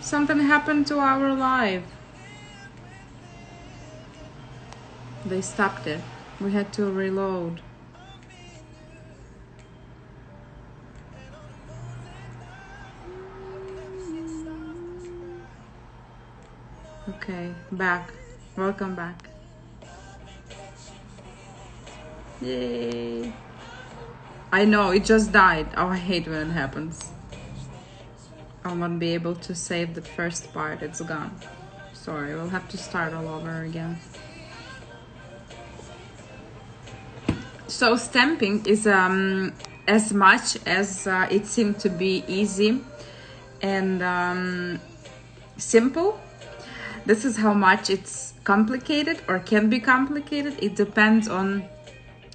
Something happened to our live. They stopped it. We had to reload. Okay, back. Welcome back. Yay. I know, it just died. Oh, I hate when it happens. I won't be able to save the first part. It's gone. Sorry, we'll have to start all over again. So stamping is as much as it seemed to be easy and simple, this is how much it's complicated or can be complicated. It depends on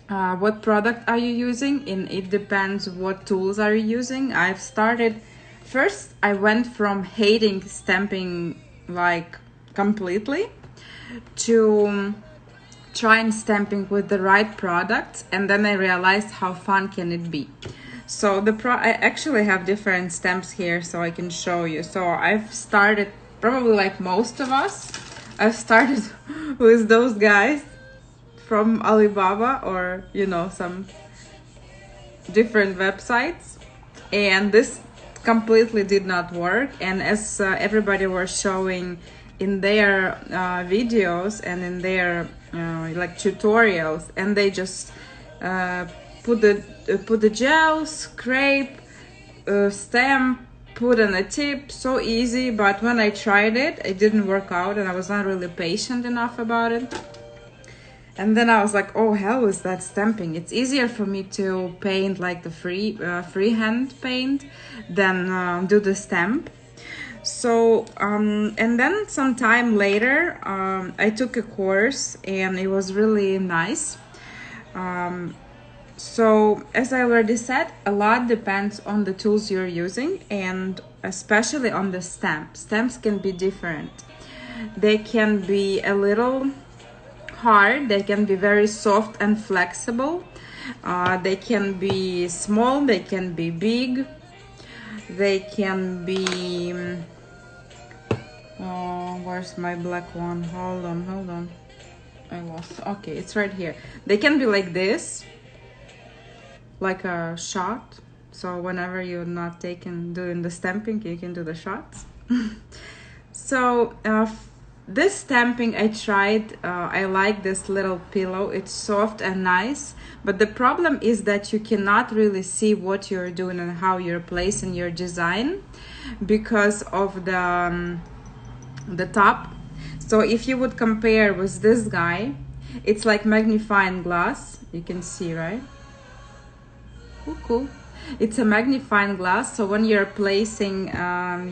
what product are you using, and it depends what tools are you using. I've started first, I went from hating stamping like completely to trying stamping with the right products, and then I realized how fun can it be. So I actually have different stamps here so I can show you. So I've started, probably like most of us, I've started with those guys from Alibaba or, you know, some different websites, and this completely did not work. And as everybody was showing in their videos and in their like tutorials, and they just put the gel, scrape, stamp, put on a tip, so easy. But when I tried it, it didn't work out, and I was not really patient enough about it. And then I was like, oh, hell is that stamping. It's easier for me to paint like the freehand paint than do the stamp. So, and then some time later, I took a course, and it was really nice. So, as I already said, a lot depends on the tools you're using, and especially on the stamp. Stamps can be different. They can be a little hard, they can be very soft and flexible, they can be small, they can be big, they can be where's my black one? Hold on, I lost. Okay, it's right here. They can be like this, like a shot. So whenever you're not doing the stamping, you can do the shots. So this stamping I tried, I like this little pillow. It's soft and nice, but the problem is that you cannot really see what you're doing and how you're placing your design because of the top. So if you would compare with this guy, it's like magnifying glass. You can see, right? Ooh, cool. It's a magnifying glass, so when you're placing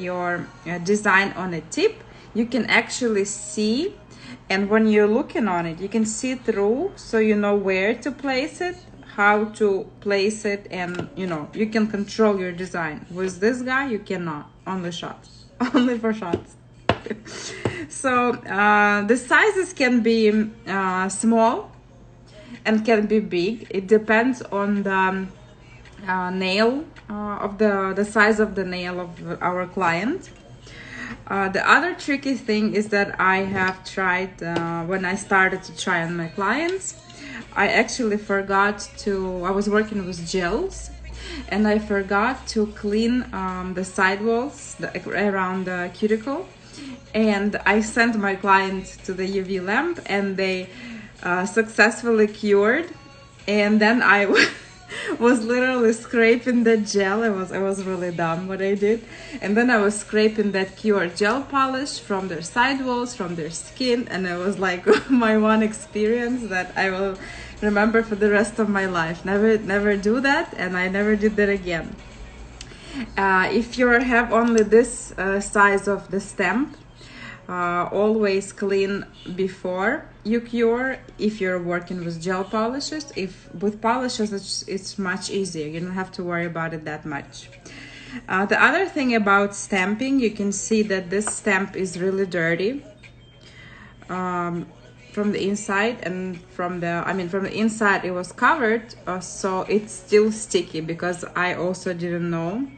your design on a tip, you can actually see, and when you're looking on it, you can see through, so you know where to place it, how to place it, and you know, you can control your design. With this guy, you cannot. Only shots. Only for shots. So the sizes can be small and can be big. It depends on the nail of the size of the nail of our client. The other tricky thing is that I have tried, when I started to try on my clients, I actually forgot to, I was working with gels, and I forgot to clean the sidewalls around the cuticle, and I sent my client to the UV lamp, and they successfully cured. And then I was literally scraping the gel. It was really dumb what I did. And then I was scraping that cured gel polish from their sidewalls, from their skin, and it was like my one experience that I will remember for the rest of my life. Never do that, and I never did that again. If you have only this size of the stamp, always clean before you cure. If you're working with gel polishes, if with polishes, it's much easier. You don't have to worry about it that much. The other thing about stamping, you can see that this stamp is really dirty from the inside, and from the inside it was covered, so it's still sticky, because I also didn't know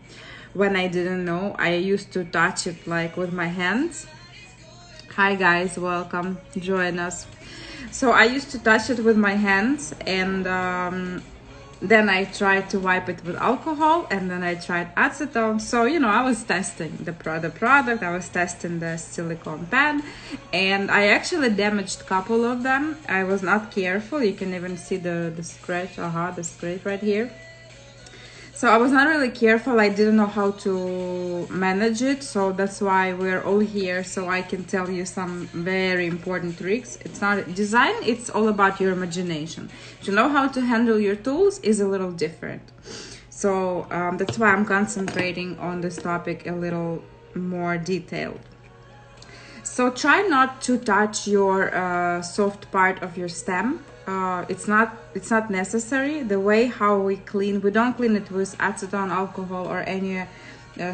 when I didn't know, I used to touch it like with my hands. Hi guys, welcome, join us. So I used to touch it with my hands, and then I tried to wipe it with alcohol, and then I tried acetone. So, you know, I was testing the product, I was testing the silicone pad, and I actually damaged a couple of them. I was not careful. You can even see the scratch, the scrape right here. So I was not really careful. I didn't know how to manage it. So that's why we're all here, so I can tell you some very important tricks. It's not design, it's all about your imagination. To know how to handle your tools is a little different. So that's why I'm concentrating on this topic a little more detailed. So try not to touch your soft part of your stem. It's not necessary. The way how we clean, we don't clean it with acetone, alcohol, or any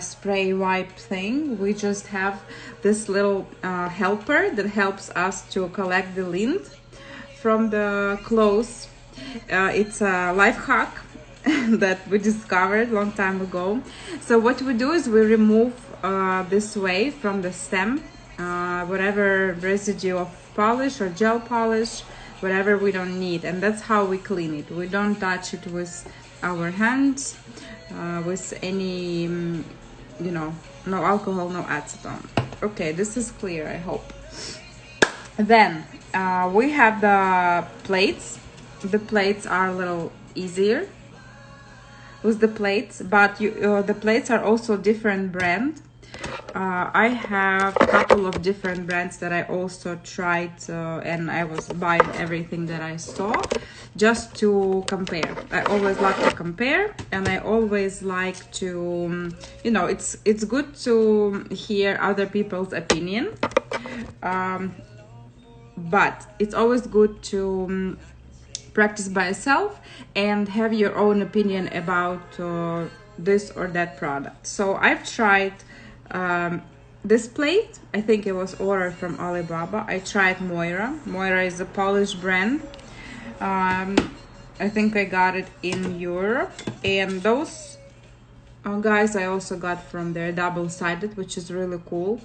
spray wipe thing. We just have this little helper that helps us to collect the lint from the clothes. It's a life hack that we discovered a long time ago. So what we do is we remove this way from the stem whatever residue of polish or gel polish, whatever we don't need, and that's how we clean it. We don't touch it with our hands, with any, you know, no alcohol, no acetone. Okay, this is clear, I hope. Then we have the plates. The plates are a little easier with the plates, but the plates are also different brand. I have a couple of different brands that I also tried, and I was buying everything that I saw just to compare. I always like to compare, and I always like to, you know, it's good to hear other people's opinion, but it's always good to practice by yourself and have your own opinion about this or that product. So I've tried this plate. I think it was ordered from Alibaba. I tried Moira. Moira is a Polish brand. I think I got it in Europe, and those guys I also got from their double-sided, which is really cool.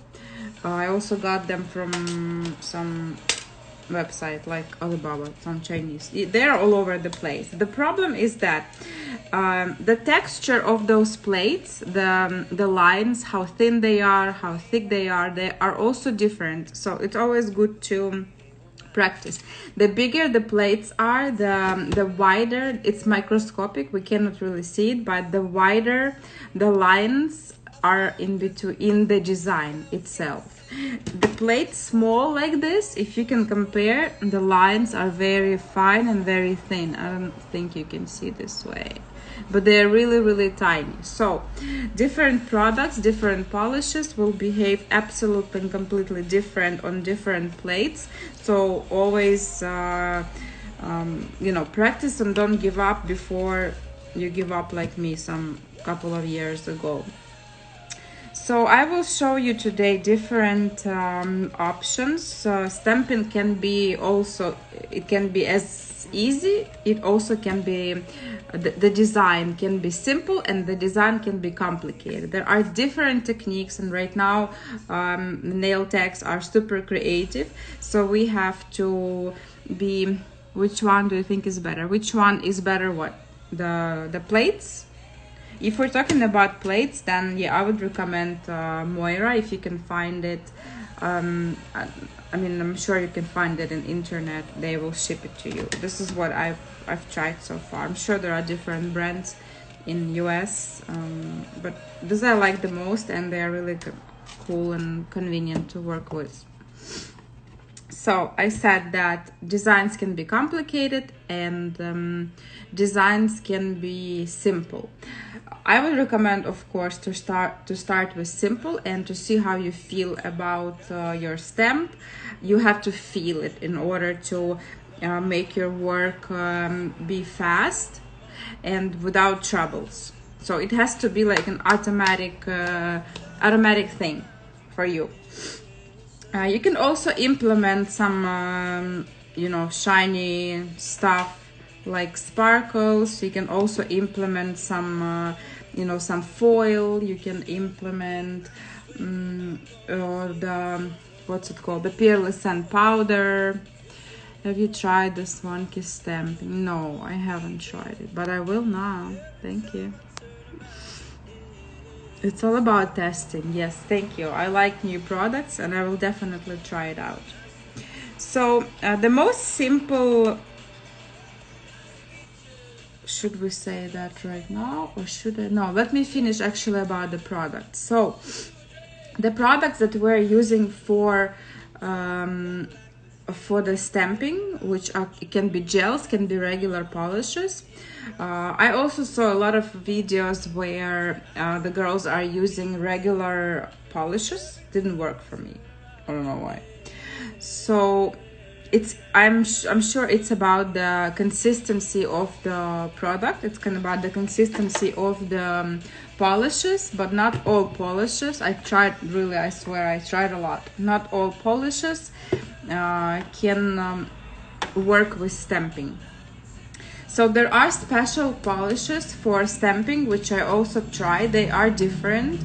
I also got them from some website like Alibaba, some Chinese. They're all over the place. The problem is that the texture of those plates, the lines, how thin they are, how thick they are also different. So it's always good to practice. The bigger the plates are, the wider. It's microscopic, we cannot really see it, but the wider the lines are in between in the design itself. The plates small like this, if you can compare, the lines are very fine and very thin. I don't think you can see this way, but they're really tiny. So different products, different polishes will behave absolutely and completely different on different plates. So always you know, practice and don't give up before you give up, like me some couple of years ago. So I will show you today different options. Stamping can be also, it can be as easy, it also can be, the design can be simple and the design can be complicated. There are different techniques, and right now nail techs are super creative. So we have to be, which one do you think is better? Which one is better? What? The plates? If we're talking about plates, then yeah, I would recommend Moira if you can find it. I mean, I'm sure you can find it on internet. They will ship it to you. This is what I've tried so far. I'm sure there are different brands in US, but this I like the most, and they are really cool and convenient to work with. So I said that designs can be complicated and designs can be simple. I would recommend, of course, to start with simple and to see how you feel about your stamp. You have to feel it in order to make your work be fast and without troubles. So it has to be like an automatic thing for you. You can also implement some, you know, shiny stuff like sparkles. You can also implement some you know, some foil you can implement, or the, what's it called, the peerless sand powder. Have you tried this Wonky stamping? No, I haven't tried it, but I will now. Thank you. It's all about testing. Yes, thank you. I like new products and I will definitely try it out. So the most simple, should we say that right now or should I? No, let me finish actually about the product. So the products that we're using for the stamping, which are, it can be gels, can be regular polishes. I also saw a lot of videos where the girls are using regular polishes. Didn't work for me. I don't know why. So it's, I'm sure it's about the consistency of the product. It's kind of about the consistency of the polishes, but not all polishes. I tried, really, I swear I tried a lot. Not all polishes can work with stamping. So there are special polishes for stamping, which I also tried. They are different.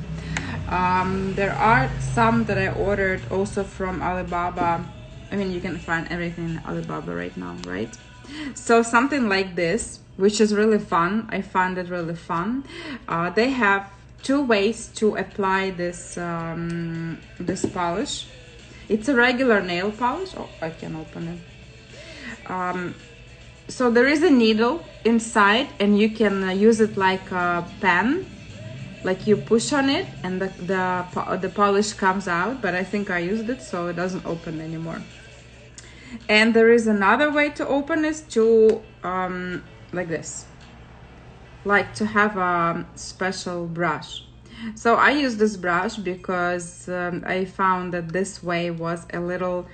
There are some that I ordered also from Alibaba. I mean, you can find everything in Alibaba right now, right? So something like this, which is really fun. I found it really fun. They have two ways to apply this this polish. It's a regular nail polish. Oh, I can open it. So there is a needle inside and you can use it like a pen, like you push on it and the polish comes out, but I think I used it so it doesn't open anymore. And there is another way to open it, to like this, like to have a special brush. So I use this brush because I found that this way was a little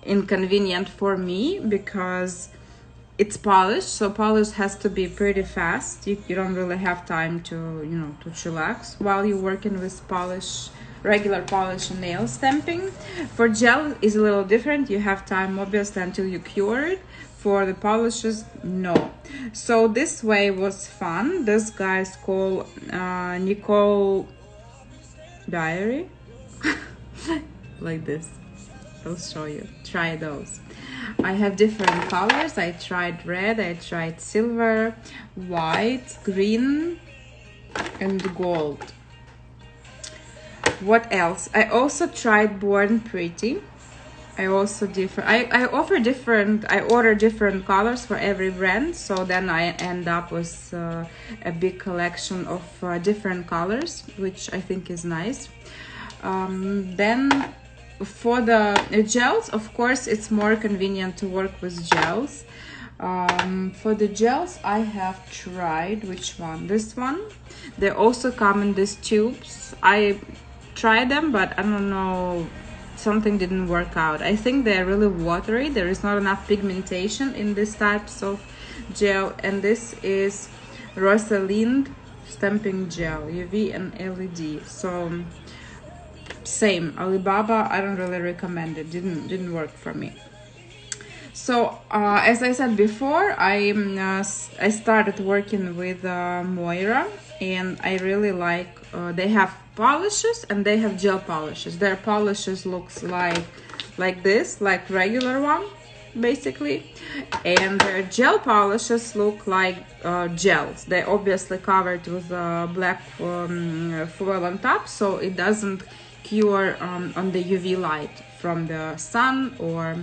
inconvenient for me, because it's polished, so polish has to be pretty fast. You don't really have time to, you know, to chillax while you're working with polish, regular polish and nail stamping. For gel is a little different. You have time obviously until you cure it. For the polishes, no. So this way was fun. This guy's called Nicole Diary. Like this. I'll show you. Try those. I have different colors. I tried red, I tried silver, white, green, and gold. What else? I also tried Born Pretty. I also I order different colors for every brand, so then I end up with a big collection of different colors, which I think is nice. Then for the gels, of course, it's more convenient to work with gels. For the gels, I have tried, which one? This one. They also come in these tubes. I tried them, but I don't know, something didn't work out. I think they're really watery. There is not enough pigmentation in these types of gel. And this is Rosalind Stamping Gel, UV and LED. So same, Alibaba, I don't really recommend it. Didn't work for me. So as I said before, I started working with Moira, and I really like, they have polishes and they have gel polishes. Their polishes looks like this, like regular one basically, and their gel polishes look like gels. They obviously covered with black foil on top, so it doesn't cure on the UV light from the sun or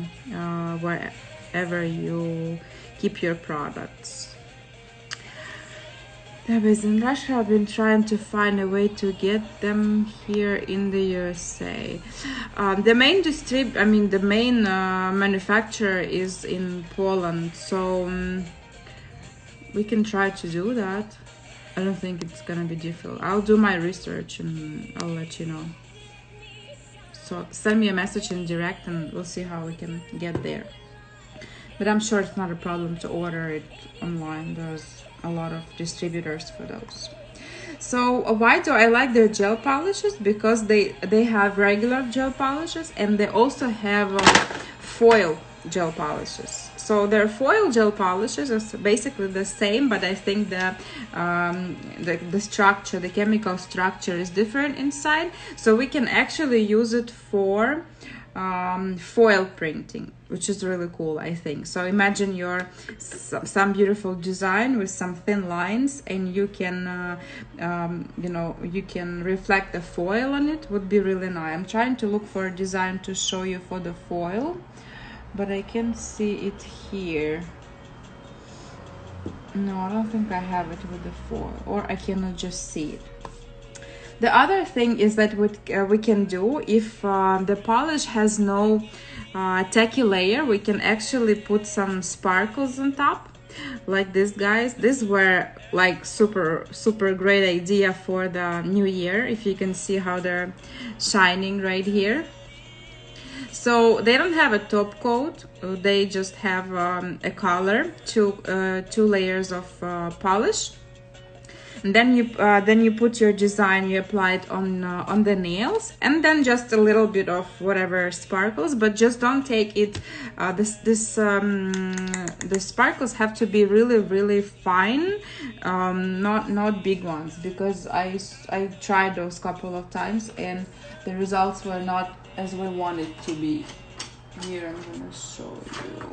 wherever you keep your products. In Russia, I've been trying to find a way to get them here in the USA. The main manufacturer is in Poland, so we can try to do that. I don't think it's gonna be difficult. I'll do my research and I'll let you know. So send me a message in direct and we'll see how we can get there. But I'm sure it's not a problem to order it online. There's a lot of distributors for those. So why do I like their gel polishes? Because they have regular gel polishes and they also have foil gel polishes. So their foil gel polishes are basically the same, but I think the structure, the chemical structure is different inside. So we can actually use it for foil printing, which is really cool, I think. So imagine your some beautiful design with some thin lines, and you can you know, you can reflect the foil on it. Would be really nice. I'm trying to look for a design to show you for the foil, but I can't see it here. No, I don't think I have it with the foil, or I cannot just see it. The other thing is that we can do, if the polish has no tacky layer, we can actually put some sparkles on top, like this, guys. These were like super great idea for the new year. If you can see how they're shining right here. So they don't have a top coat, they just have a color, two layers of polish. And then you put your design, you apply it on the nails, and then just a little bit of whatever sparkles, but just don't take it. The sparkles have to be really fine, not big ones, because I tried those couple of times and the results were not as we want it to be. Here I'm gonna show you.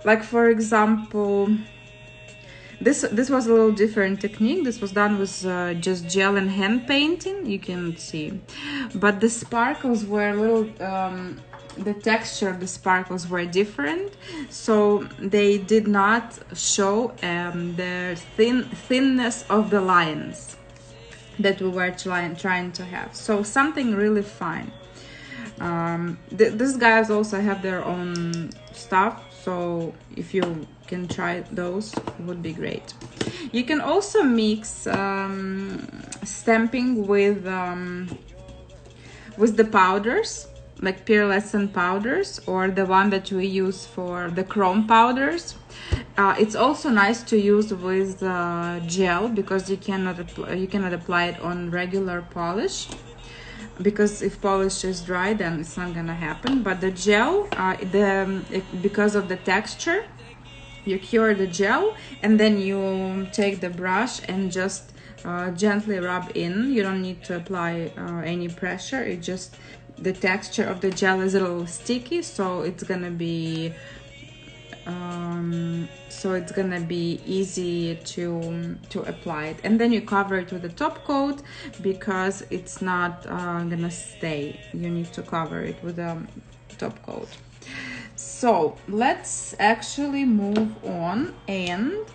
Like for example, this was a little different technique. This was done with just gel and hand painting, you can see, but the sparkles were a little the texture of the sparkles were different, so they did not show the thinness of the lines that we were trying to have. So something really fine. These guys also have their own stuff, so if you can try those, it would be great. You can also mix stamping with the powders, like pearlescent powders, or the one that we use for the chrome powders. It's also nice to use with gel, because you cannot apply it on regular polish, because if polish is dry, then it's not gonna happen. But the gel, because of the texture, you cure the gel and then you take the brush and just gently rub in. You don't need to apply any pressure. It just, the texture of the gel is a little sticky, so it's gonna be easy to apply it. And then you cover it with a top coat, because it's not gonna stay. You need to cover it with a top coat. So let's actually move on, and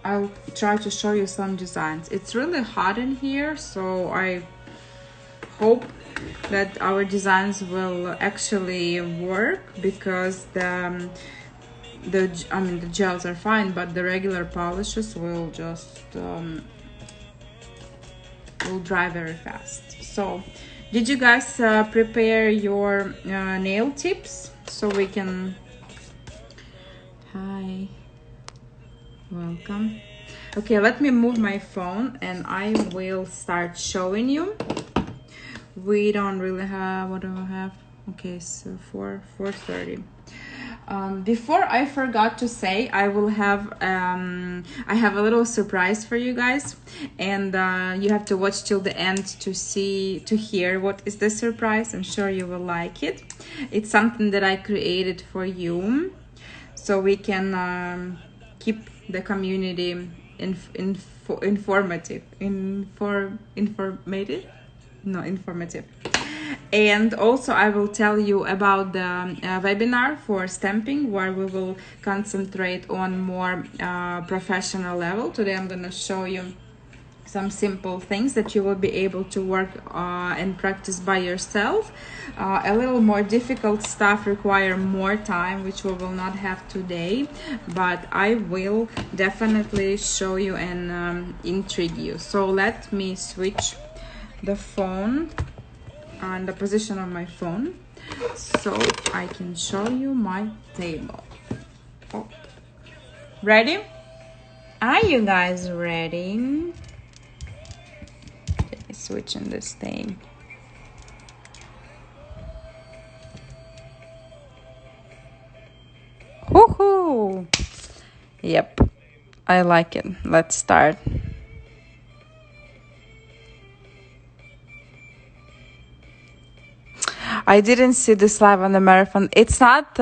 I'll try to show you some designs. It's really hot in here, so I hope that our designs will actually work, because the gels are fine, but the regular polishes will just will dry very fast. So did you guys prepare your nail tips, so we can... Hi, welcome. Okay, let me move my phone and I will start showing you. We don't really have, what do I have? Okay, so 4:30. Before I forgot to say, I will have I have a little surprise for you guys, and you have to watch till the end to hear what is the surprise. I'm sure you will like it. It's something that I created for you, so we can keep the community informative. And also I will tell you about the webinar for stamping, where we will concentrate on more professional level. Today I'm going to show you some simple things that you will be able to work and practice by yourself. A little more difficult stuff require more time, which we will not have today, but I will definitely show you and intrigue you. So let me switch the phone on the position of my phone so I can show you my table. Oh. Ready? Are you guys ready? Let me switch in this thing. Ooh. Yep, I like it. Let's start. I didn't see this live on the marathon. It's not.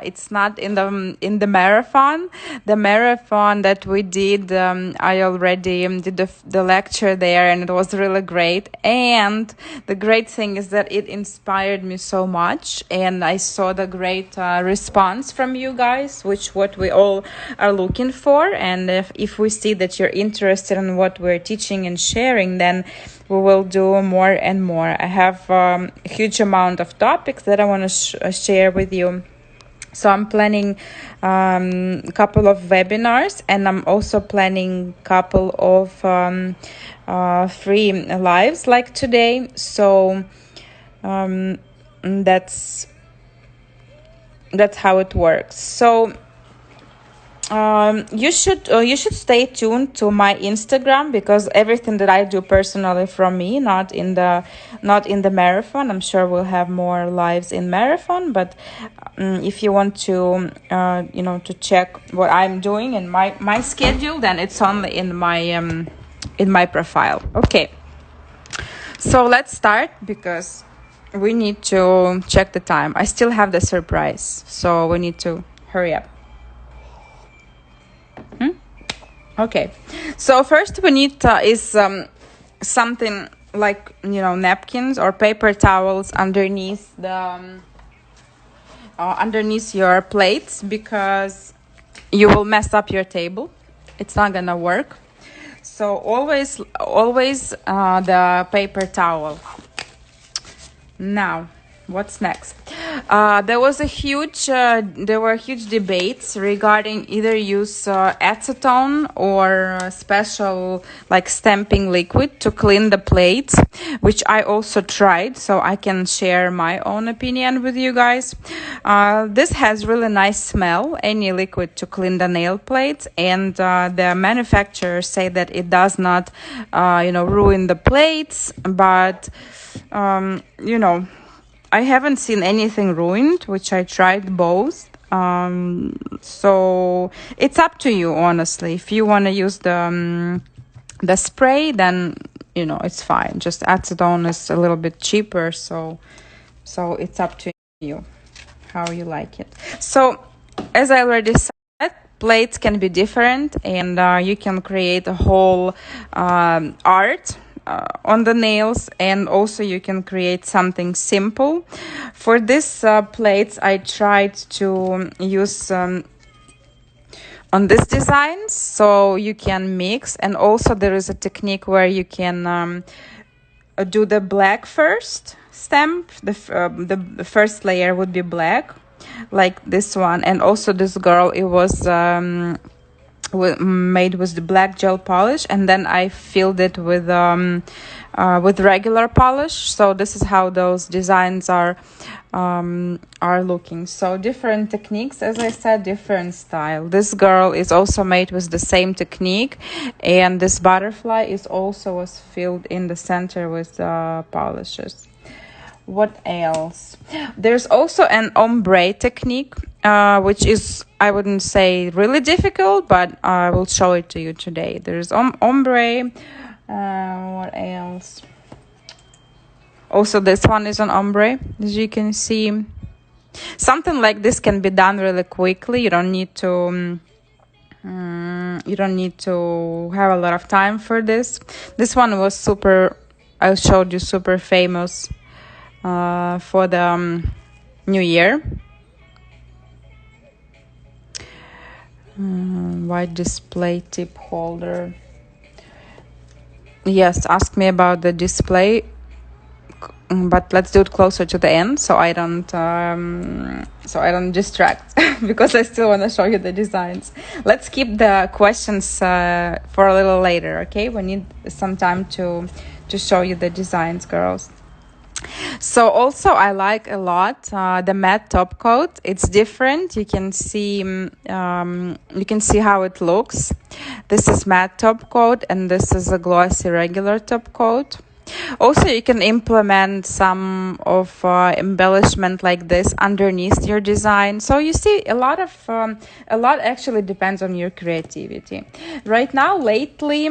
It's not in the marathon. The marathon that we did, I already did the lecture there, and it was really great. And the great thing is that it inspired me so much, and I saw the great response from you guys, which what we all are looking for. And if we see that you're interested in what we're teaching and sharing, then we will do more and more. I have a huge amount of topics that I want to share with you. So I'm planning a couple of webinars, and I'm also planning a couple of free lives like today. So that's how it works. So you should stay tuned to my Instagram, because everything that I do personally from me, not in the marathon. I'm sure we'll have more lives in marathon, but if you want to to check what I'm doing in my schedule, then it's only in my profile. Okay, so let's start, because we need to check the time. I still have the surprise, so we need to hurry up. Okay, so first we need is something like napkins or paper towels underneath the underneath your plates, because you will mess up your table. It's not gonna work. So always the paper towel. Now, what's next? There were huge debates regarding either use acetone or special like stamping liquid to clean the plates, which I also tried, so I can share my own opinion with you guys. This has really nice smell, any liquid to clean the nail plates, and the manufacturers say that it does not ruin the plates, but I haven't seen anything ruined, which I tried both. So it's up to you, honestly. If you want to use the spray, then it's fine. Just acetone is a little bit cheaper, so it's up to you how you like it. So as I already said, plates can be different, and you can create a whole art on the nails, and also you can create something simple. For this plates, I tried to use on this design, so you can mix, and also there is a technique where you can do the black first stamp. The first layer would be black, like this one, and also this girl, it was made with the black gel polish, and then I filled it with regular polish. So this is how those designs are looking. So different techniques, as I said, different style. This girl is also made with the same technique, and this butterfly is also was filled in the center with polishes. What else? There's also an ombre technique, which is, I wouldn't say really difficult, but I will show it to you today. There's ombre. What else? Also, this one is an ombre, as you can see. Something like this can be done really quickly. You don't need to have a lot of time for this. This one was super. I showed you, super famous for the New Year. White display tip holder. Yes, ask me about the display, but let's do it closer to the end, so I don't distract because I still want to show you the designs. Let's keep the questions for a little later, okay? We need some time to show you the designs, girls. So also I like a lot the matte top coat. It's different. You can see how it looks. This is matte top coat, and this is a glossy regular top coat. Also, you can implement some of embellishment like this underneath your design. So you see, a lot actually depends on your creativity. Right now, lately,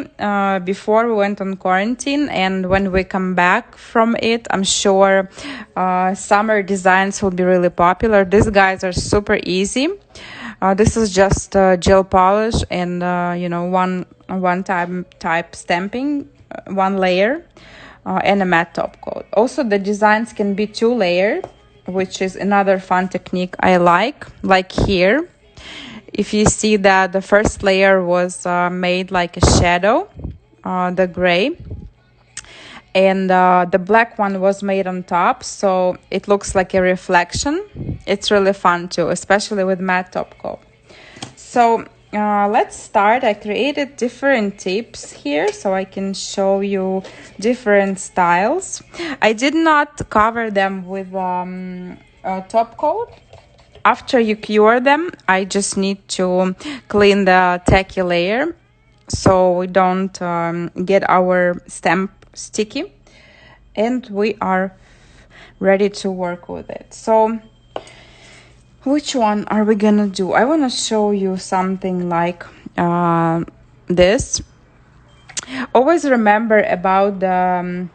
before we went on quarantine and when we come back from it, I'm sure summer designs will be really popular. These guys are super easy. This is just gel polish and one type stamping, one layer. And a matte top coat. Also, the designs can be 2-layered, which is another fun technique I like here. If you see that the first layer was made like a shadow, the gray, and the black one was made on top, so it looks like a reflection. It's really fun too, especially with matte top coat. So let's start. I created different tips here so I can show you different styles. I did not cover them with a top coat. After you cure them, I just need to clean the tacky layer so we don't get our stamp sticky, and we are ready to work with it. So which one are we gonna do? I want to show you something like this. Always remember about the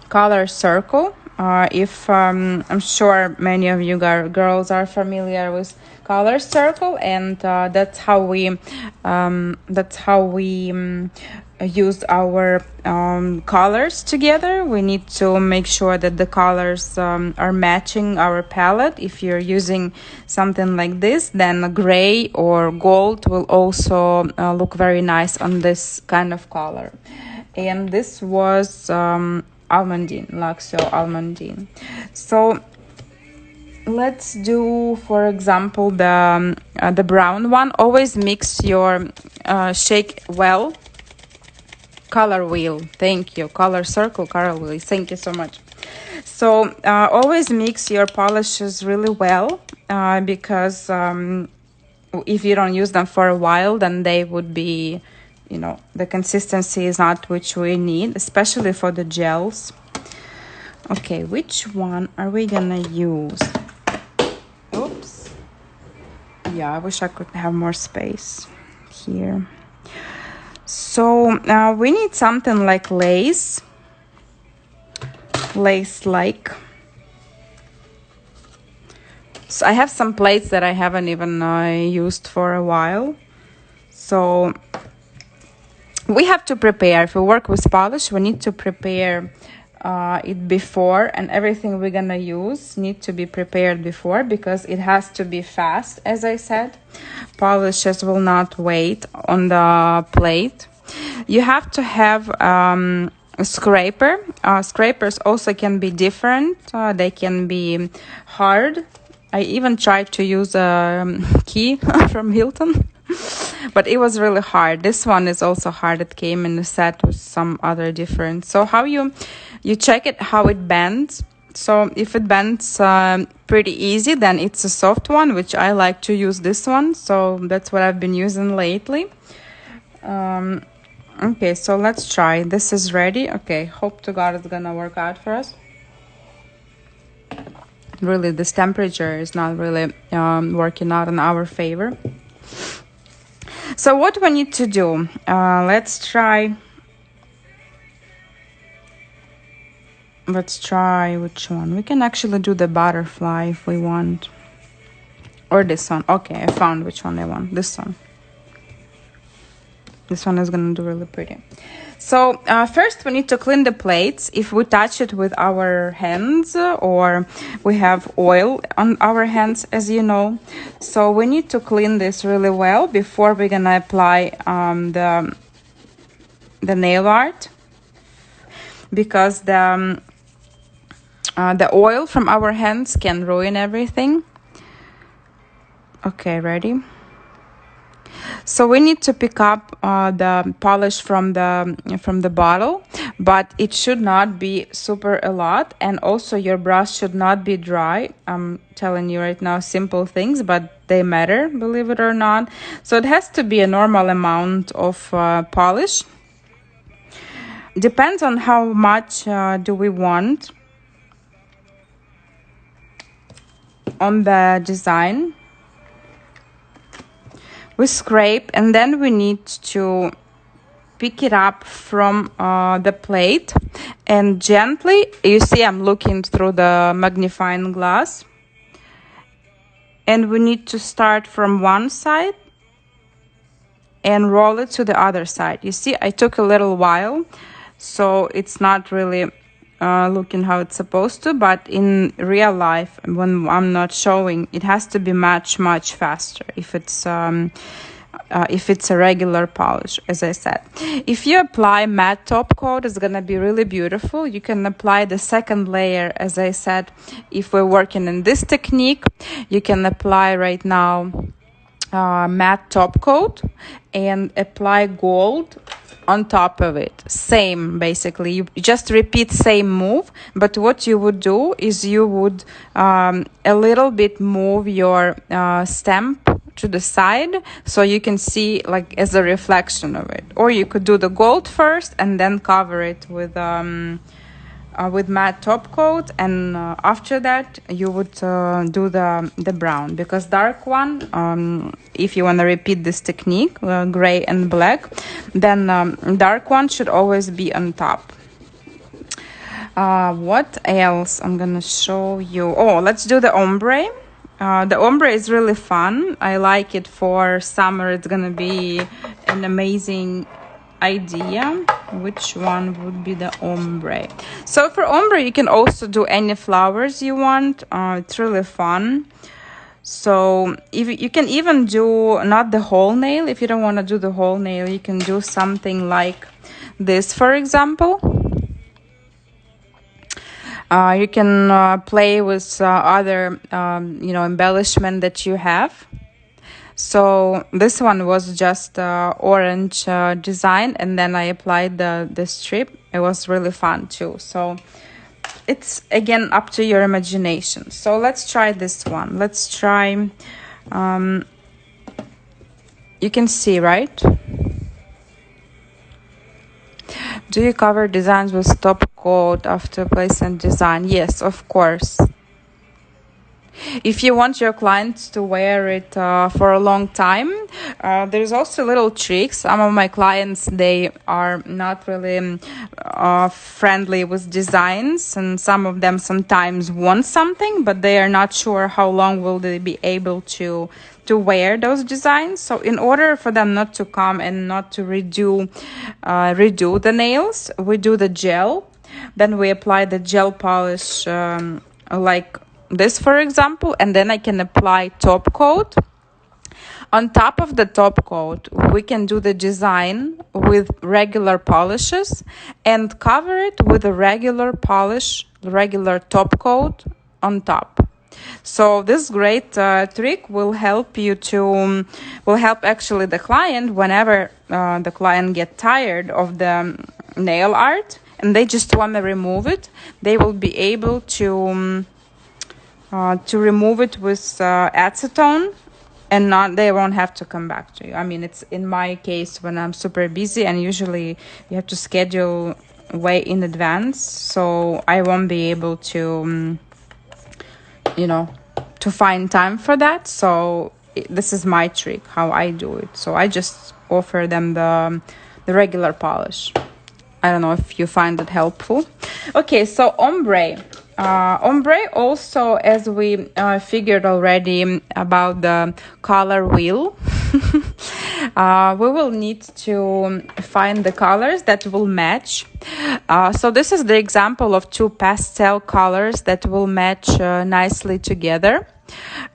color circle. If I'm sure many of you girls are familiar with color circle, and that's how we use our colors together. We need to make sure that the colors are matching our palette. If you're using something like this, then gray or gold will also look very nice on this kind of color. And this was almondine, Luxio almondine. So let's do, for example, the brown one. Always mix your shake well. Color wheel, thank you. Color circle, color wheel, thank you so much. So always mix your polishes really well, because if you don't use them for a while, then they would be, the consistency is not which we need, especially for the gels. Okay, which one are we gonna use? Oops. Yeah, I wish I could have more space here. So we need something like lace-like. So I have some plates that I haven't even used for a while. So we have to prepare. If we work with polish, we need to prepare it before, and everything we're gonna use need to be prepared before, because it has to be fast. As I said, polishes will not wait on the plate. You have to have a scraper. Scrapers also can be different. They can be hard. I even tried to use a key from Hilton, but it was really hard. This one is also hard. It came in the set with some other different. So how you check it, how it bends. So if it bends pretty easy, then it's a soft one, which I like to use this one. So that's what I've been using lately. Okay, so let's try. This is ready. Okay, hope to God it's gonna work out for us. Really, this temperature is not really working out in our favor. So what we need to do, let's try which one. We can actually do the butterfly if we want, or this one. Okay, I found which one I want. This one is gonna do really pretty. So first we need to clean the plates. If we touch it with our hands, or we have oil on our hands, as you know, so we need to clean this really well before we're gonna apply the nail art, because the oil from our hands can ruin everything. Okay, ready? So we need to pick up the polish from the bottle, but it should not be super a lot, and also your brush should not be dry. I'm telling you right now simple things, but they matter, believe it or not. So it has to be a normal amount of polish. depends on how much do we want on the design. We scrape, and then we need to pick it up from the plate, and gently, you see I'm looking through the magnifying glass, and we need to start from one side and roll it to the other side. You see, I took a little while, so it's not really looking how it's supposed to, but in real life, when I'm not showing, it has to be much faster if it's a regular polish, as I said. If you apply matte top coat, it's gonna be really beautiful. You can apply the second layer, as I said. If we're working in this technique, you can apply right now matte top coat and apply gold on top of it. Same, basically, you just repeat same move, but what you would do is you would a little bit move your stamp to the side, so you can see like as a reflection of it. Or you could do the gold first and then cover it with matte top coat, and after that you would do the brown, because dark one, if you want to repeat this technique, gray and black, then dark one should always be on top. What else I'm gonna show you? Oh, let's do the ombre. The ombre is really fun. I like it for summer. It's gonna be an amazing idea. Which one would be the ombre? So for ombre, you can also do any flowers you want. It's really fun. So if you can even do not the whole nail. If you don't want to do the whole nail, you can do something like this, for example. You can play with other embellishment that you have. So this one was just orange design, and then I applied the strip. It was really fun too. So it's again up to your imagination. So let's try this one. Let's try, you can see, right? Do you cover designs with top coat after place and design? Yes, of course. If you want your clients to wear it for a long time, there's also little tricks. Some of my clients, they are not really friendly with designs, and some of them sometimes want something, but they are not sure how long will they be able to wear those designs. So in order for them not to come and not to redo the nails, we do the gel. Then we apply the gel polish like this, for example, and then I can apply top coat. On top of the top coat, we can do the design with regular polishes and cover it with a regular polish, regular top coat on top. So this great trick will help actually the client whenever the client get tired of the nail art and they just want to remove it. They will be able to remove it with acetone, and they won't have to come back to you. I mean, it's in my case when I'm super busy, and usually you have to schedule way in advance, so I won't be able to to find time for that. So this is my trick how I do it. So I just offer them the regular polish. I don't know if you find it helpful. Okay, so ombre. Ombre also, as we figured already about the color wheel, we will need to find the colors that will match. So this is the example of two pastel colors that will match nicely together.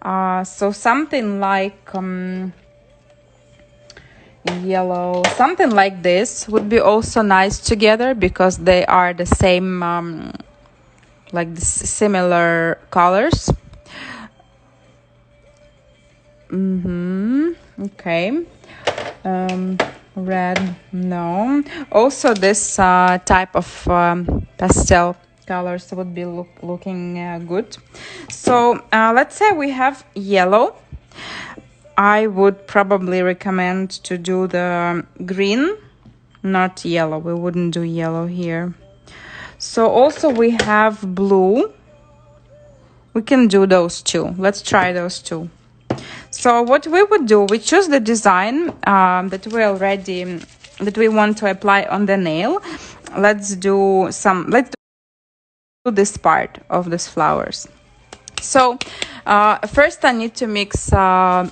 So something like yellow, something like this would be also nice together because they are the same like the similar colors. Okay. Red, no. Also this type of pastel colors would be looking good. So let's say we have yellow. I would probably recommend to do the green not yellow. We wouldn't do yellow here. So also we have blue. We can do those two. Let's try those two. So what we would do, we choose the design that we want to apply on the nail. Let's do this part of these flowers. So first I need to mix the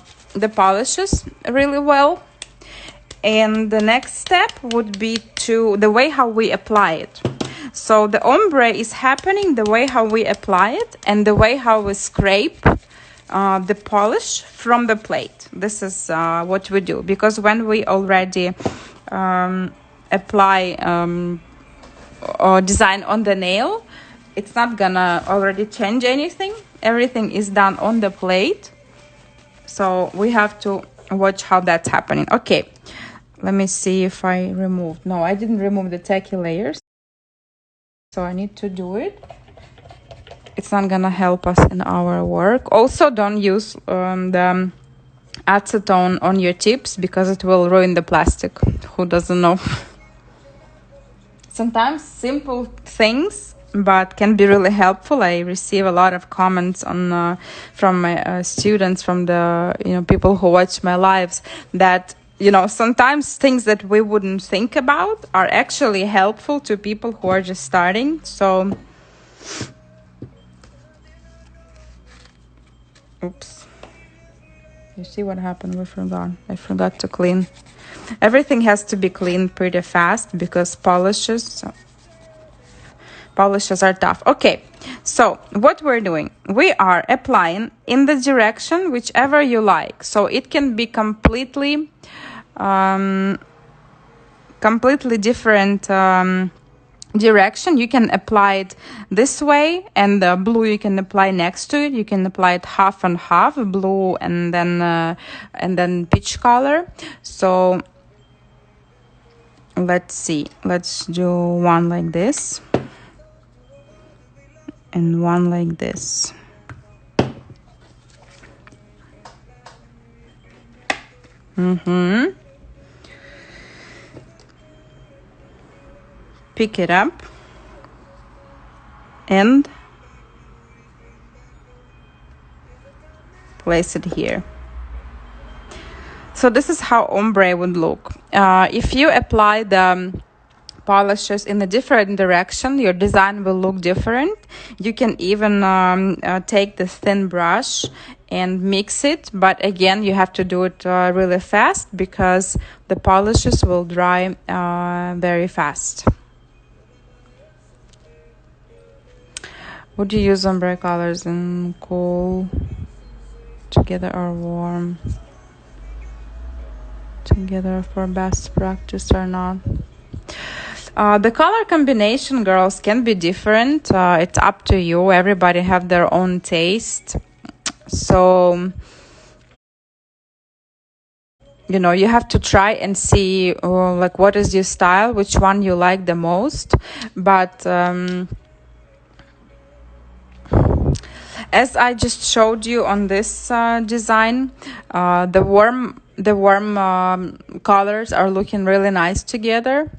polishes really well. And the next step would be the way how we apply it. So the ombre is happening the way how we apply it and the way how we scrape the polish from the plate. This is what we do, because when we already apply or design on the nail, it's not gonna already change anything. Everything is done on the plate, so we have to watch how that's happening. Okay, let me see if I removed. No, I didn't remove the tacky layers, so I need to do it. It's not gonna help us in our work. Also, don't use the acetone on your tips, because it will ruin the plastic. Who doesn't know? Sometimes simple things, but can be really helpful. I receive a lot of comments on from my students, from the people who watch my lives, that sometimes things that we wouldn't think about are actually helpful to people who are just starting. So, oops. You see what happened? I forgot to clean. Everything has to be cleaned pretty fast because polishes are tough. Okay, so what we're doing, we are applying in the direction whichever you like. So it can be completely different direction. You can apply it this way, and the blue you can apply next to it. You can apply it half and half, blue and then peach color. So let's see. Let's do one like this and one like this. Pick it up and place it here. So this is how ombre would look. If you apply the polishes in a different direction, your design will look different. You can even take the thin brush and mix it, but again you have to do it really fast, because the polishes will dry very fast. Would you use ombre colors in cool together or warm together for best practice or not? The color combination, girls, can be different. It's up to you. Everybody have their own taste. So, you have to try and see like what is your style, which one you like the most. But as I just showed you on this design, the warm colors are looking really nice together.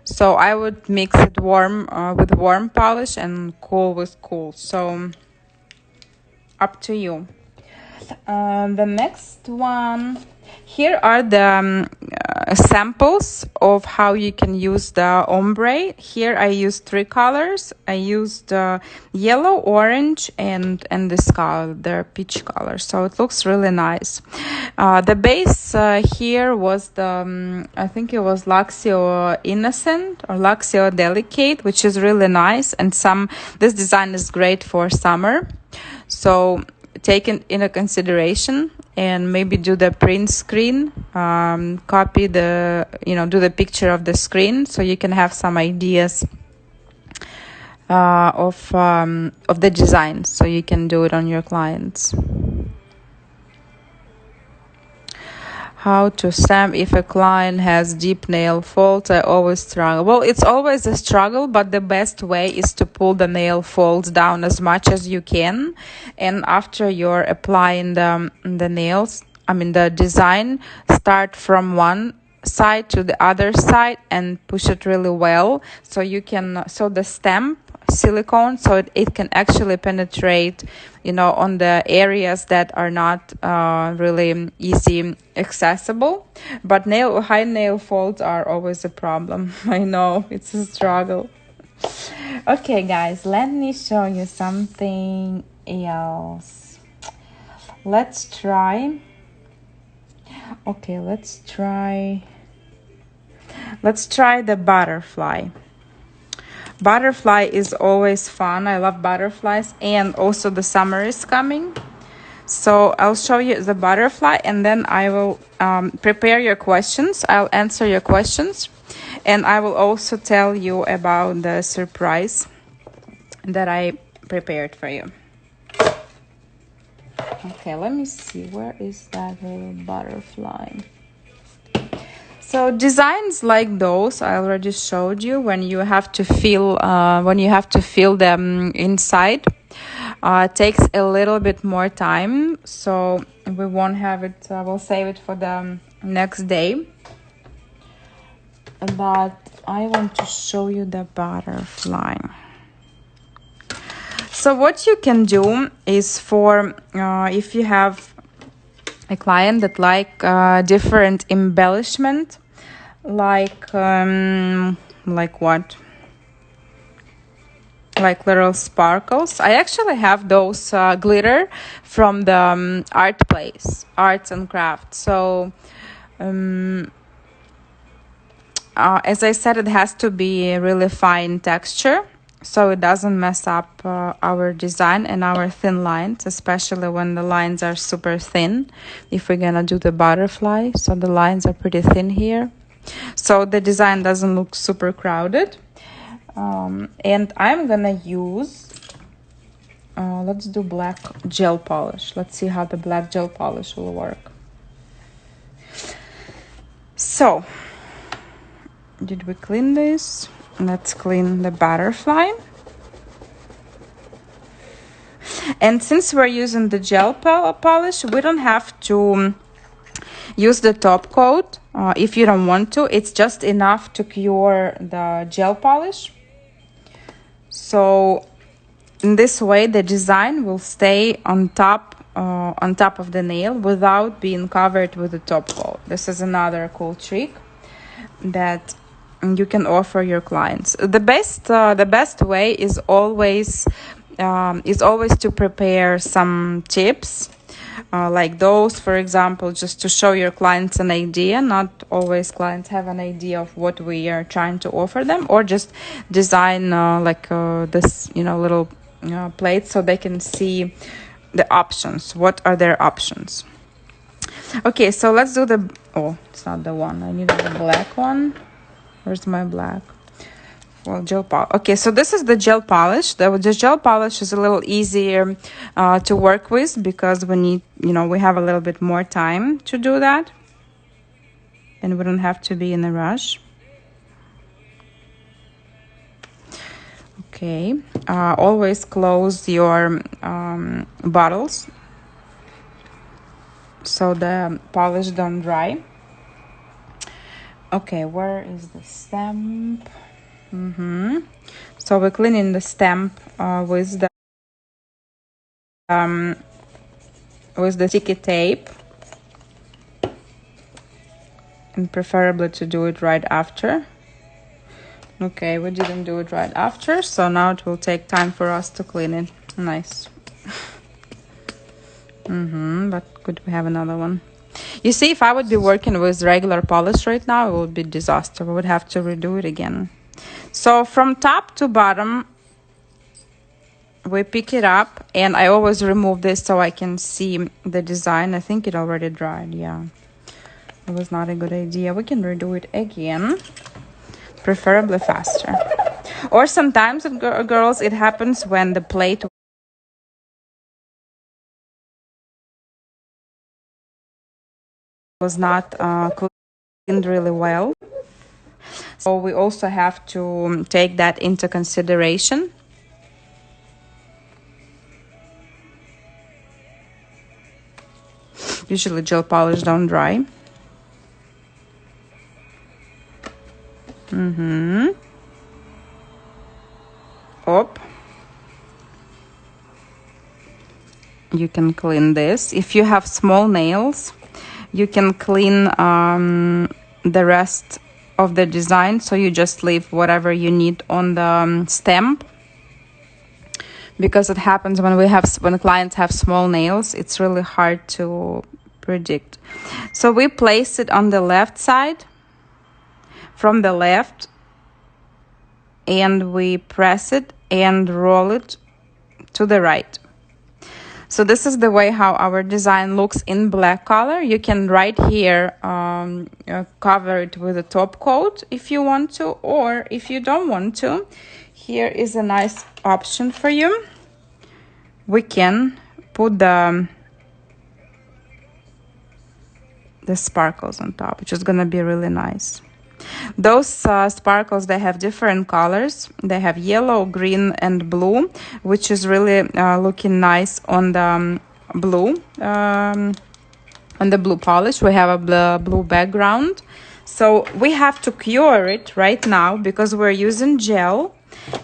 So I would mix it warm with warm polish and cool with cool. So up to you. The next one, here are the samples of how you can use the ombre. Here I used 3 colors. I used yellow, orange, and this color, the peach color. So it looks really nice. The base here was the I think it was Luxio Innocent or Luxio Delicate, which is really nice, and this design is great for summer. So take it into consideration and maybe do the print screen, copy the, do the picture of the screen, so you can have some ideas of the design, so you can do it on your clients. How to stamp if a client has deep nail folds? I always struggle. Well, it's always a struggle, but the best way is to pull the nail folds down as much as you can. And after you're applying the nails, the design, start from one side to the other side and push it really well, so you can, so the stamp silicone, so it can actually penetrate, you know, on the areas that are not really easy accessible. But high nail folds are always a problem. I know, it's a struggle. Okay guys, let me show you something else. Let's try the butterfly. Butterfly is always fun. I love butterflies, and also the summer is coming. So I'll show you the butterfly, and then I will prepare your questions. I'll answer your questions, and I will also tell you about the surprise that I prepared for you. Okay, let me see. Where is that little butterfly? So designs like those I already showed you, when you have to fill them inside. Takes a little bit more time, so we won't have it. We'll save it for the next day. But I want to show you the butterfly. So what you can do is, for if you have a client that like different embellishment, like what? Like little sparkles. I actually have those glitter from the art place, arts and crafts. So as I said, it has to be really fine texture, so it doesn't mess up our design and our thin lines, especially when the lines are super thin. If we're gonna do the butterfly, so the lines are pretty thin here, so the design doesn't look super crowded. And I'm gonna use, let's do black gel polish. Let's see how the black gel polish will work. So, did we clean this? Let's clean the butterfly. And since we're using the gel polish, we don't have to use the top coat if you don't want to. It's just enough to cure the gel polish. So in this way, the design will stay on top of the nail without being covered with the top coat. This is another cool trick that you can offer your clients. The best way is always to prepare some tips like those, for example, just to show your clients an idea. Not always clients have an idea of what we are trying to offer them, or just design this, little plates, so they can see the options. What are their options? Okay, so let's do the, oh, it's not the one. I need the black one. Where's my black? Well, gel polish. Okay, so this is the gel polish. The gel polish is a little easier to work with, because we need, we have a little bit more time to do that, and we don't have to be in a rush. Okay, always close your bottles so the polish don't dry. Okay, where is the stamp? So we're cleaning the stamp with the sticky tape, and preferably to do it right after. Okay, we didn't do it right after, so now it will take time for us to clean it. Nice. But could we have another one? You see, if I would be working with regular polish right now, it would be disaster. We would have to redo it again. So from top to bottom, we pick it up, and I always remove this so I can see the design. I think it already dried. Yeah, it was not a good idea. We can redo it again, preferably faster. Or sometimes, girls, it happens when the plate was not cleaned really well. So we also have to take that into consideration. Usually gel polish don't dry. Up. You can clean this. If you have small nails, you can clean the rest of the design, so you just leave whatever you need on the stamp, because it happens when clients have small nails, it's really hard to predict. So we place it on the left side from the left, and we press it and roll it to the right. So this is the way how our design looks in black color. You can right here cover it with a top coat if you want to, or if you don't want to, here is a nice option for you. We can put the sparkles on top, which is gonna be really nice. Those sparkles, they have different colors. They have yellow, green, and blue, which is really looking nice on the blue polish. We have a blue background, so we have to cure it right now because we're using gel.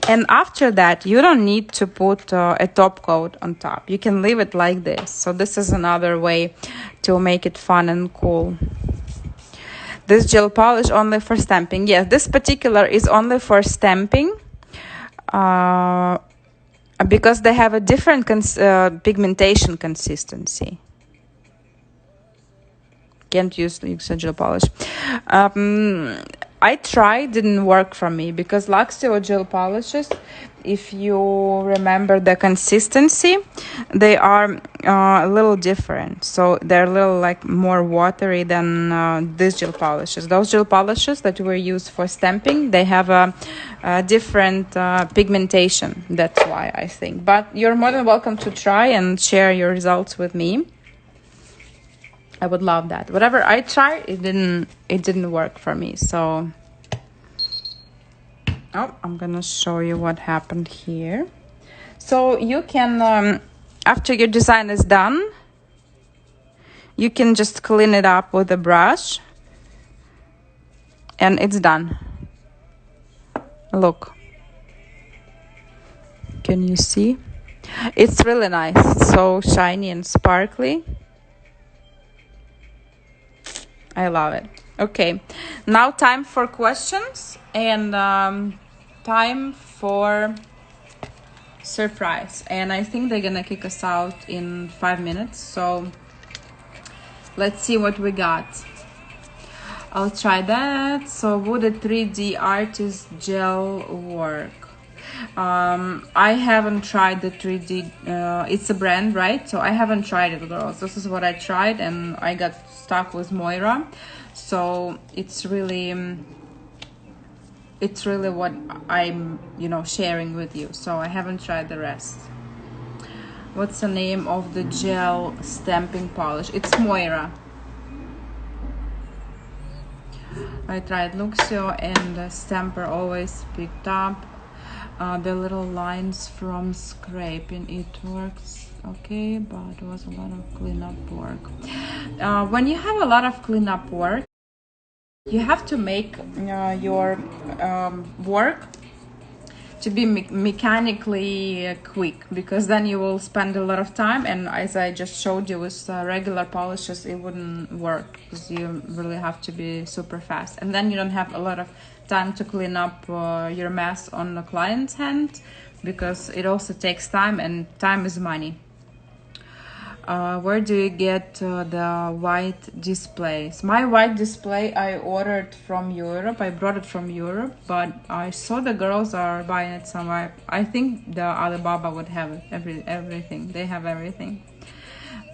And after that, you don't need to put a top coat on top. You can leave it like this. So this is another way to make it fun and cool. This gel polish only for stamping. Yes, this particular is only for stamping because they have a different pigmentation consistency. Can't use a gel polish. I tried, didn't work for me, because Luxio gel polishes, if you remember the consistency, they are a little different. So they're a little like more watery than these gel polishes. Those gel polishes that were used for stamping, they have a different pigmentation. That's why I think. But you're more than welcome to try and share your results with me. I would love that. Whatever I tried, it didn't work for me. So, I'm gonna show you what happened here. So you can, after your design is done, you can just clean it up with a brush, and it's done. Look. Can you see? It's really nice. It's so shiny and sparkly. I love it. Okay, now time for questions and time for surprise. And I think they're gonna kick us out in 5 minutes. So let's see what we got. I'll try that. So would a 3D artist gel work? I haven't tried the 3D. It's a brand, right? So I haven't tried it, girls. This is what I tried, and I got stuck with Moira. So it's really what I'm, sharing with you. So I haven't tried the rest. What's the name of the gel stamping polish? It's Moira. I tried Luxio, and the stamper always picked up the little lines from scraping. It works okay, but it was a lot of cleanup work. When you have a lot of cleanup work, you have to make your work to be mechanically quick, because then you will spend a lot of time, and as I just showed you with regular polishes, it wouldn't work because you really have to be super fast, and then you don't have a lot of time to clean up your mess on the client's hand, because it also takes time, and time is money. Where do you get the white displays? My white display I ordered from Europe. I brought it from Europe, but I saw the girls are buying it somewhere. I think the Alibaba would have it, everything. They have everything.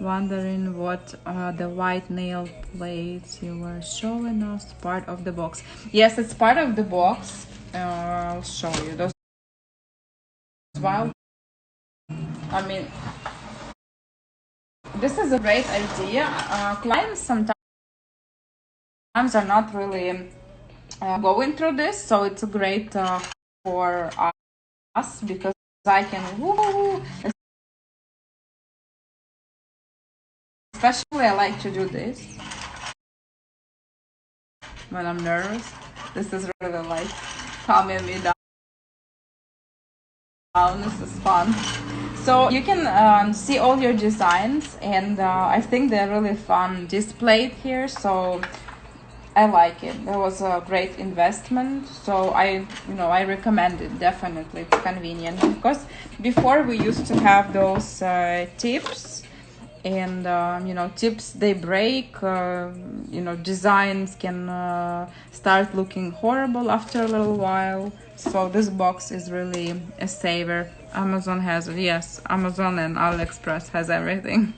Wondering what the white nail plates you were showing us part of the box. Yes, it's part of the box. I'll show you those. Wow. I mean, this is a great idea. Clients sometimes are not really going through this, so it's great for us, because I can, especially I like to do this when I'm nervous. This is really like calming me down. This is fun. So you can see all your designs, and I think they're really fun displayed here. So I like it. That was a great investment. So I recommend it definitely. It's convenient because before we used to have those tips, and tips, they break. Designs can start looking horrible after a little while. So this box is really a saver. Amazon has it. Yes, Amazon and AliExpress has everything,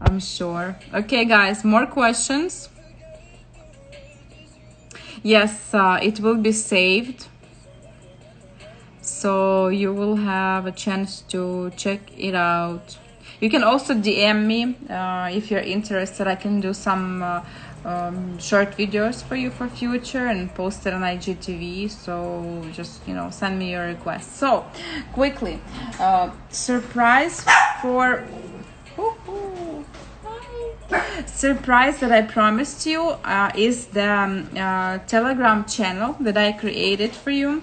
I'm sure. Okay guys, more questions? Yes, it will be saved, so you will have a chance to check it out. You can also DM me if you're interested. I can do some short videos for you for future and post it on IGTV. So just send me your request. So quickly, surprise that I promised you is the Telegram channel that I created for you.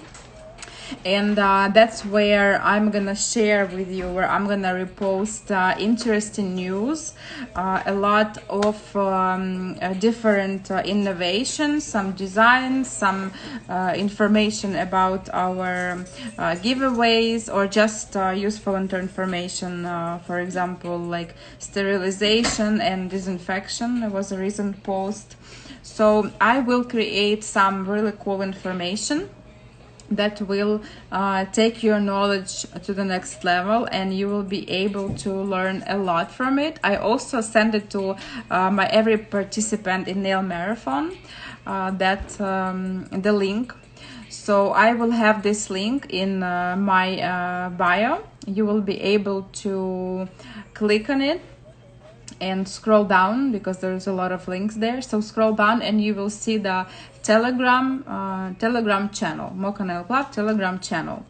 And that's where I'm gonna share with you, where I'm gonna repost interesting news, a lot of different innovations, some designs, some information about our giveaways, or just useful information, for example, like sterilization and disinfection. There was a recent post. So I will create some really cool information that will take your knowledge to the next level, and you will be able to learn a lot from it. I also send it to my every participant in Nail Marathon, the link. So I will have this link in my bio. You will be able to click on it and scroll down, because there's a lot of links there. So scroll down and you will see the Telegram channel, MoKa Nail Club Telegram channel.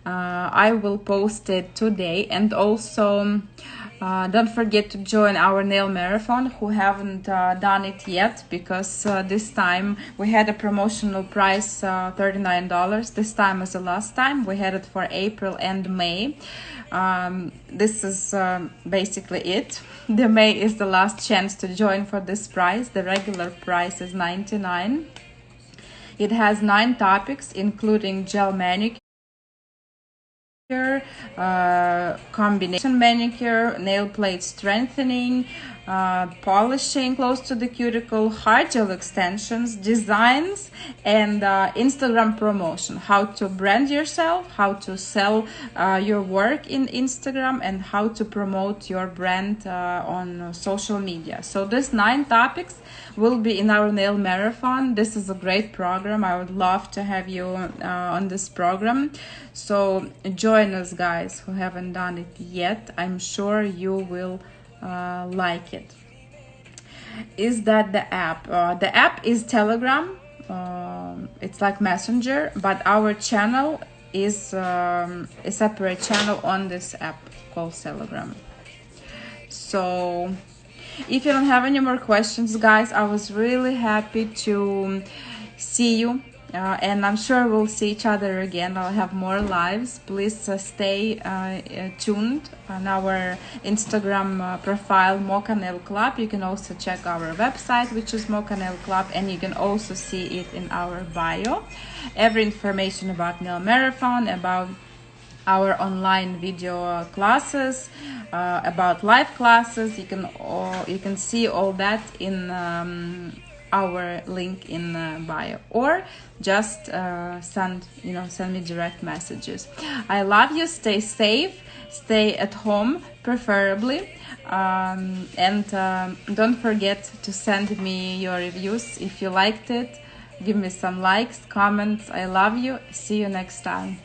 I will post it today. And also don't forget to join our nail marathon who haven't done it yet, because this time we had a promotional price, $39. This time is the last time. We had it for April and May. This is basically it. The May is the last chance to join for this price. The regular price is $99. It has 9 topics, including gel manicure, combination manicure, nail plate strengthening, polishing close to the cuticle, hard gel extensions, designs, and Instagram promotion. How to brand yourself, how to sell your work in Instagram, and how to promote your brand on social media. So these 9 topics will be in our nail marathon. This is a great program. I would love to have you on this program. So join us, guys, who haven't done it yet. I'm sure you will like it. Is that the app? The app is Telegram. It's like Messenger, but our channel is a separate channel on this app called Telegram. So if you don't have any more questions, guys, I was really happy to see you. And I'm sure we'll see each other again. I'll have more lives. Please stay tuned on our Instagram profile, MoKa Nail Club. You can also check our website, which is MoKa Nail Club, and you can also see it in our bio. Every information about Nail Marathon, about our online video classes, about live classes, you can see all that in our link in bio, or just send me direct messages. I love you. Stay safe, stay at home preferably, and don't forget to send me your reviews if you liked it. Give me some likes, comments. I love you. See you next time.